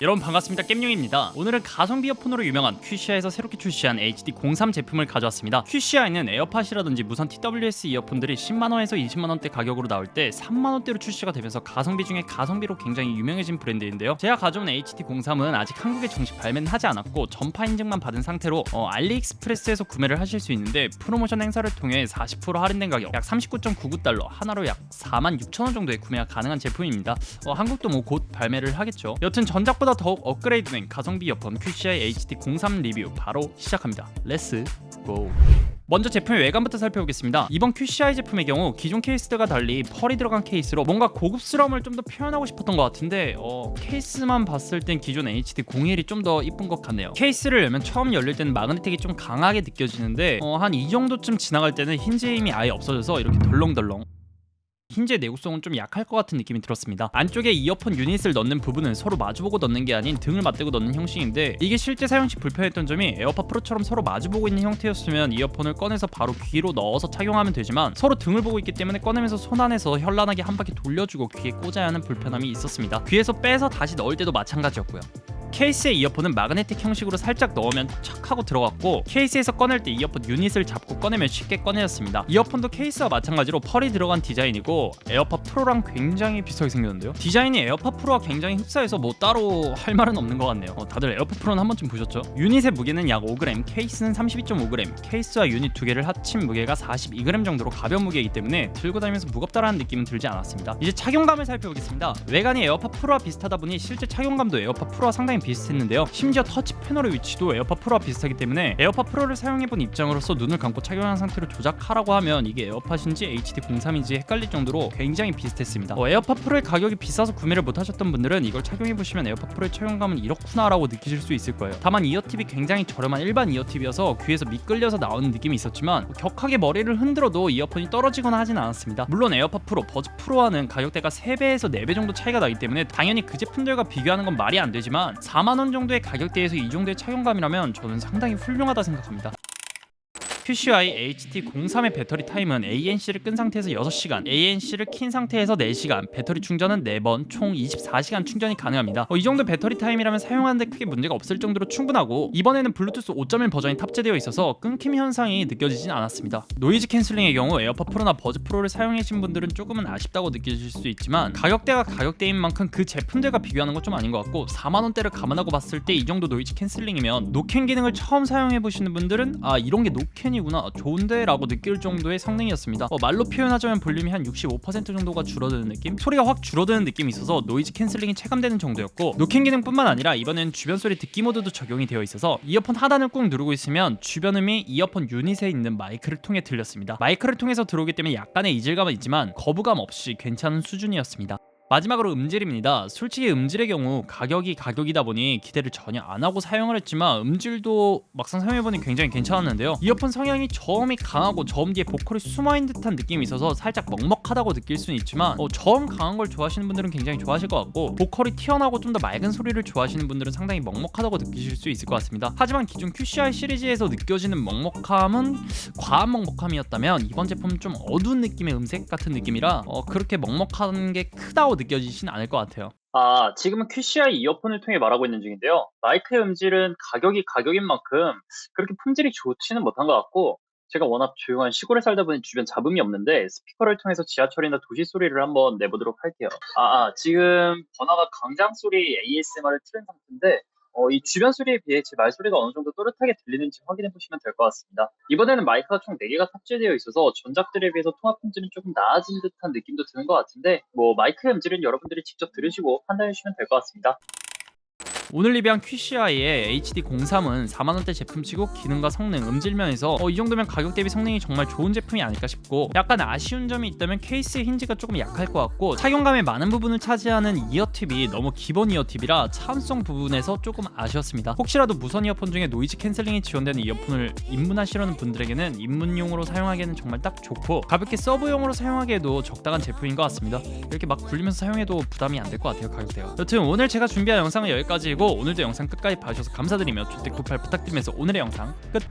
여러분 반갑습니다. 겜용입니다. 오늘은 가성비 이어폰으로 유명한 큐시아에서 새롭게 출시한 HD03 제품을 가져왔습니다. 큐시아에는 에어팟이라든지 무선 TWS 이어폰들이 10만원에서 20만원대 가격으로 나올 때 3만원대로 출시가 되면서 가성비 중에 가성비로 굉장히 유명해진 브랜드인데요. 제가 가져온 HD03은 아직 한국에 정식 발매는 하지 않았고 전파 인증만 받은 상태로 알리익스프레스에서 구매를 하실 수 있는데 프로모션 행사를 통해 40% 할인된 가격 약 39.99달러, 하나로 약 46,000원 정도에 구매가 가능한 제품입니다. 한국도 뭐 곧 발매를 하겠죠. 여튼 전작보다 더욱 업그레이드된 가성비 이어폰 큐시아의 HD03 리뷰 바로 시작합니다. 렛츠 고! 먼저 제품의 외관부터 살펴보겠습니다. 이번 큐시아이 제품의 경우 기존 케이스들과 달리 펄이 들어간 케이스로 뭔가 고급스러움을 좀 더 표현하고 싶었던 것 같은데 케이스만 봤을 땐 기존 HD01이 좀 더 이쁜 것 같네요. 케이스를 열면 처음 열릴 때는 마그네틱이 좀 강하게 느껴지는데 한 이 정도쯤 지나갈 때는 힌지의 힘이 아예 없어져서 이렇게 덜렁덜렁 힌지의 내구성은 좀 약할 것 같은 느낌이 들었습니다. 안쪽에 이어폰 유닛을 넣는 부분은 서로 마주보고 넣는 게 아닌 등을 맞대고 넣는 형식인데 이게 실제 사용 시 불편했던 점이 에어팟 프로처럼 서로 마주보고 있는 형태였으면 이어폰을 꺼내서 바로 귀로 넣어서 착용하면 되지만 서로 등을 보고 있기 때문에 꺼내면서 손 안에서 현란하게 한 바퀴 돌려주고 귀에 꽂아야 하는 불편함이 있었습니다. 귀에서 빼서 다시 넣을 때도 마찬가지였고요. 케이스의 이어폰은 마그네틱 형식으로 살짝 넣으면 착 하고 들어갔고 케이스에서 꺼낼 때 이어폰 유닛을 잡고 꺼내면 쉽게 꺼내졌습니다. 이어폰도 케이스와 마찬가지로 펄이 들어간 디자인이고 에어팟 프로랑 굉장히 비슷하게 생겼는데요. 디자인이 에어팟 프로와 굉장히 흡사해서 뭐 따로 할 말은 없는 것 같네요. 다들 에어팟 프로는 한 번쯤 보셨죠? 유닛의 무게는 약 5g, 케이스는 32.5g, 케이스와 유닛 두 개를 합친 무게가 42g 정도로 가벼운 무게이기 때문에 들고 다니면서 무겁다라는 느낌은 들지 않았습니다. 이제 착용감을 살펴보겠습니다. 외관이 에어팟 프로와 비슷하다 보니 실제 착용감도 에어팟 프로와 상당히 비슷했는데요. 심지어 터치 패널의 위치도 에어팟 프로와 비슷하기 때문에 에어팟 프로를 사용해본 입장으로서 눈을 감고 착용한 상태로 조작하라고 하면 이게 에어팟인지 HD03인지 헷갈릴 정도로 굉장히 비슷했습니다. 에어팟 프로의 가격이 비싸서 구매를 못하셨던 분들은 이걸 착용해보시면 에어팟 프로의 착용감은 이렇구나라고 느끼실 수 있을 거예요. 다만 이어팁이 굉장히 저렴한 일반 이어팁이어서 귀에서 미끌려서 나오는 느낌이 있었지만 격하게 머리를 흔들어도 이어폰이 떨어지거나 하진 않았습니다. 물론 에어팟 프로, 버즈 프로와는 가격대가 3배에서 4배 정도 차이가 나기 때문에 당연히 그 제품들과 비교하는 건 말이 안 되지만 4만원 정도의 가격대에서 이 정도의 착용감이라면 저는 상당히 훌륭하다 생각합니다. 큐시아의 HD03의 배터리 타임은 ANC를 끈 상태에서 6시간, ANC를 킨 상태에서 4시간, 배터리 충전은 4번, 총 24시간 충전이 가능합니다. 이 정도 배터리 타임이라면 사용하는데 크게 문제가 없을 정도로 충분하고 이번에는 블루투스 5.1 버전이 탑재되어 있어서 끊김 현상이 느껴지진 않았습니다. 노이즈 캔슬링의 경우 에어팟 프로나 버즈 프로를 사용하신 분들은 조금은 아쉽다고 느껴질 수 있지만 가격대가 가격대인 만큼 그 제품들과 비교하는 건 좀 아닌 것 같고 4만원대를 감안하고 봤을 때 이 정도 노이즈 캔슬링이면 노캔 기능을 처음 사용해보시는 분들은 이런 게 노캔이 구나 좋은데 라고 느낄 정도의 성능이었습니다. 말로 표현하자면 볼륨이 한 65% 정도가 줄어드는 느낌? 소리가 확 줄어드는 느낌이 있어서 노이즈 캔슬링이 체감되는 정도였고 노캔 기능뿐만 아니라 이번엔 주변 소리 듣기 모드도 적용이 되어 있어서 이어폰 하단을 꾹 누르고 있으면 주변 음이 이어폰 유닛에 있는 마이크를 통해 들렸습니다. 마이크를 통해서 들어오기 때문에 약간의 이질감은 있지만 거부감 없이 괜찮은 수준이었습니다. 마지막으로 음질입니다. 솔직히 음질의 경우 가격이다 보니 기대를 전혀 안 하고 사용을 했지만 음질도 막상 사용해보니 굉장히 괜찮았는데요. 이어폰 성향이 저음이 강하고 저음 뒤에 보컬이 숨어있는 듯한 느낌이 있어서 살짝 먹먹하다고 느낄 수는 있지만 저음 강한 걸 좋아하시는 분들은 굉장히 좋아하실 것 같고 보컬이 튀어나오고 좀 더 맑은 소리를 좋아하시는 분들은 상당히 먹먹하다고 느끼실 수 있을 것 같습니다. 하지만 기존 QCI 시리즈에서 느껴지는 먹먹함은 과한 먹먹함이었다면 이번 제품은 좀 어두운 느낌의 음색 같은 느낌이라 그렇게 먹먹한 게 크다고 느껴지진 않을 것 같아요. 지금은 QCI 이어폰을 통해 말하고 있는 중인데요. 마이크의 음질은 가격이 가격인 만큼 그렇게 품질이 좋지는 못한 것 같고 제가 워낙 조용한 시골에 살다 보니 주변 잡음이 없는데 스피커를 통해서 지하철이나 도시 소리를 한번 내보도록 할게요. 지금 번화가 광장 소리 ASMR을 틀은 상태인데 이 주변 소리에 비해 제 말소리가 어느 정도 또렷하게 들리는지 확인해 보시면 될 것 같습니다. 이번에는 마이크가 총 4개가 탑재되어 있어서 전작들에 비해서 통합 품질은 조금 나아진 듯한 느낌도 드는 것 같은데 마이크의 음질은 여러분들이 직접 들으시고 판단해 주시면 될 것 같습니다. 오늘 리뷰한 QCI의 HD03은 4만원대 제품치고 기능과 성능, 음질면에서 이 정도면 가격 대비 성능이 정말 좋은 제품이 아닐까 싶고 약간 아쉬운 점이 있다면 케이스의 힌지가 조금 약할 것 같고 착용감의 많은 부분을 차지하는 이어팁이 너무 기본 이어팁이라 차음성 부분에서 조금 아쉬웠습니다. 혹시라도 무선 이어폰 중에 노이즈 캔슬링이 지원되는 이어폰을 입문하시려는 분들에게는 입문용으로 사용하기에는 정말 딱 좋고 가볍게 서브용으로 사용하기에도 적당한 제품인 것 같습니다. 이렇게 막 굴리면서 사용해도 부담이 안 될 것 같아요, 가격대가. 여튼 오늘 제가 준비한 영상은 여기까지이고 오늘도 영상 끝까지 봐주셔서 감사드리며 조대98 부탁드리면서 오늘의 영상 끝!